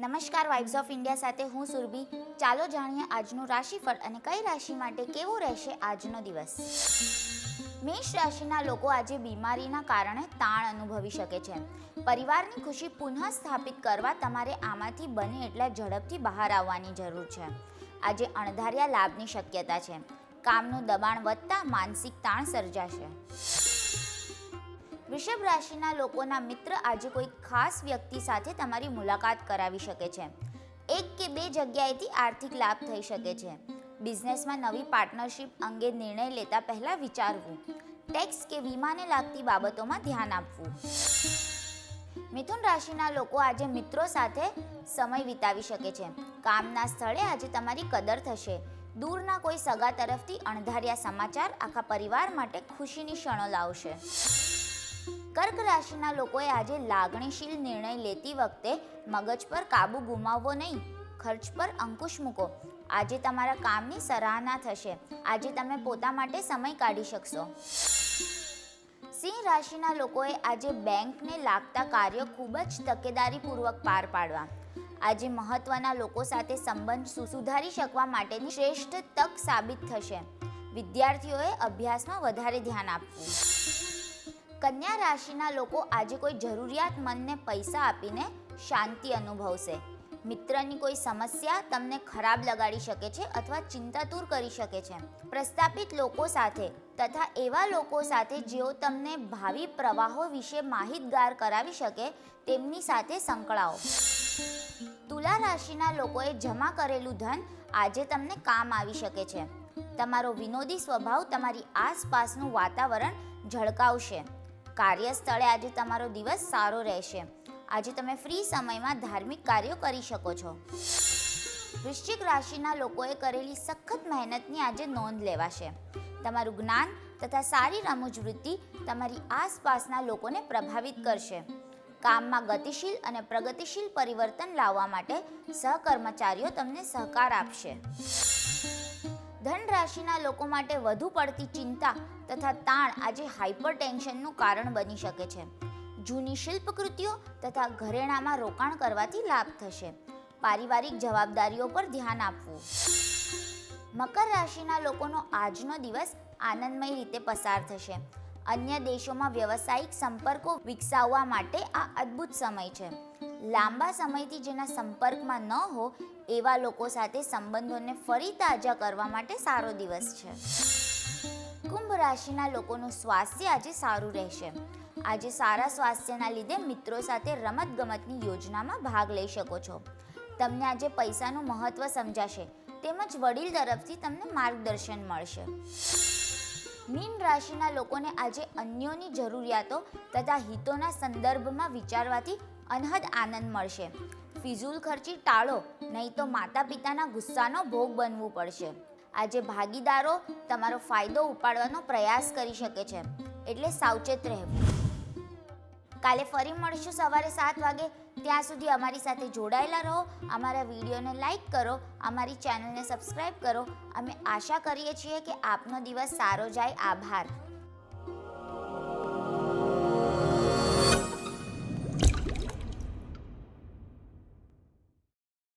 નમસ્કાર, vibes of India સાથે હું સુરભી. ચાલો જાણીએ આજનું રાશિફળ અને કઈ રાશિ માટે કેવો રહેશે આજનો દિવસ. મેષ રાશિના લોકો આજે બીમારીના કારણે તાણ અનુભવી શકે છે. પરિવારની ખુશી પુનઃ સ્થાપિત કરવા તમારે આમાંથી બને એટલા ઝડપથી બહાર આવવાની જરૂર છે. આજે અણધાર્યા લાભની શક્યતા છે. કામનું દબાણ વધતા માનસિક તાણ સર્જાશે. વૃષભ રાશિના લોકોના મિત્ર આજે કોઈ ખાસ વ્યક્તિ સાથે તમારી મુલાકાત કરાવી શકે છે. એક કે બે જગ્યાએથી આર્થિક લાભ થઈ શકે છે. બિઝનેસમાં નવી પાર્ટનરશિપ અંગે નિર્ણય લેતા પહેલા વિચારવું. ટેક્સ કે વીમાને લાગતી બાબતોમાં ધ્યાન આપવું. મિથુન રાશિના લોકો આજે મિત્રો સાથે સમય વિતાવી શકે છે. કામના સ્થળે આજે તમારી કદર થશે. દૂરના કોઈ સગા તરફથી અણધાર્યા સમાચાર આખા પરિવાર માટે ખુશીની ક્ષણો લાવશે. કર્ક રાશિના લોકોએ આજે લાગણીશીલ નિર્ણય લેતી વખતે મગજ પર કાબુ ગુમાવવો નહીં. ખર્ચ પર અંકુશ મૂકો. આજે તમારા કામની સરાહના થશે. આજે તમે પોતા માટે સમય કાઢી શકશો. સિંહ રાશિના લોકોએ આજે બેંકને લાગતા કાર્યો ખૂબ જ તકેદારીપૂર્વક પાર પાડવા. આજે મહત્વના લોકો સાથે સંબંધ સુધારી શકવા માટેની શ્રેષ્ઠ તક સાબિત થશે. વિદ્યાર્થીઓએ અભ્યાસમાં વધારે ધ્યાન આપવું. કન્યા રાશિના લોકો આજે કોઈ જરૂરિયાતમંદને પૈસા આપીને શાંતિ અનુભવશે. મિત્રની કોઈ સમસ્યા તમને ખરાબ લગાડી શકે છે અથવા ચિંતાતુર કરી શકે છે. પ્રસ્થાપિત લોકો સાથે તથા એવા લોકો સાથે જેઓ તમને ભાવિ પ્રવાહો વિશે માહિતગાર કરાવી શકે તેમની સાથે સંકળાઓ. તુલા રાશિના લોકોએ જમા કરેલું ધન આજે તમને કામ આવી શકે છે. તમારો વિનોદી સ્વભાવ તમારી આસપાસનું વાતાવરણ ઝળકાવશે. કાર્યસ્થળે આજે તમારો દિવસ સારો રહેશે. આજે તમે ફ્રી સમયમાં ધાર્મિક કાર્યો કરી શકો છો. વૃશ્ચિક રાશિના લોકોએ કરેલી સખત મહેનતની આજે નોંધ લેવાશે. તમારું જ્ઞાન તથા સારી રમૂજવૃત્તિ તમારી આસપાસના લોકોને પ્રભાવિત કરશે. કામમાં ગતિશીલ અને પ્રગતિશીલ પરિવર્તન લાવવા માટે સહકર્મચારીઓ તમને સહકાર આપશે. ધન રાશિના લોકો માટે વધુ પડતી ચિંતા તથા તાણ આજે હાઇપર ટેન્શનનું કારણ બની શકે છે. જૂની શિલ્પકૃતિઓ તથા ઘરેણામાં રોકાણ કરવાથી લાભ થશે. પારિવારિક જવાબદારીઓ પર ધ્યાન આપવું. મકર રાશિના લોકોનો આજનો દિવસ આનંદમય રીતે પસાર થશે. અન્ય દેશોમાં વ્યવસાયિક સંપર્કો વિકસાવવા માટે આ અદ્ભુત સમય છે. લાંબા સમયથી જેના સંપર્કમાં ન હો એવા લોકો સાથે સંબંધોને ફરી તાજા કરવા માટે સારો દિવસ છે. કુંભ રાશિના લોકોનું સ્વાસ્થ્ય આજે સારું રહેશે. આજે સારા સ્વાસ્થ્યના લીધે મિત્રો સાથે રમતગમતની યોજનામાં ભાગ લઈ શકો છો. તમને આજે પૈસાનું મહત્વ સમજાશે તેમજ વડીલ તરફથી તમને માર્ગદર્શન મળશે. મીન રાશિના લોકોને આજે અન્યોની જરૂરિયાતો તથા હિતોના સંદર્ભમાં વિચારવાથી અનહદ આનંદ મળશે. ફિઝૂલ ખર્ચી ટાળો, નહીં તો માતા પિતાના ગુસ્સાનો ભોગ બનવું પડશે. આજે ભાગીદારો તમારો ફાયદો ઉપાડવાનો પ્રયાસ કરી શકે છે, એટલે સાવચેત રહેવું. કાલે ફરી મળશું સવારે 7 વાગે. ત્યાં સુધી અમારી સાથે જોડાયેલા રહો. અમારા વિડીયોને લાઈક કરો, અમારી ચેનલને સબસ્ક્રાઈબ કરો. અમે આશા કરીએ છીએ કે આપનો દિવસ સારો જાય. આભાર.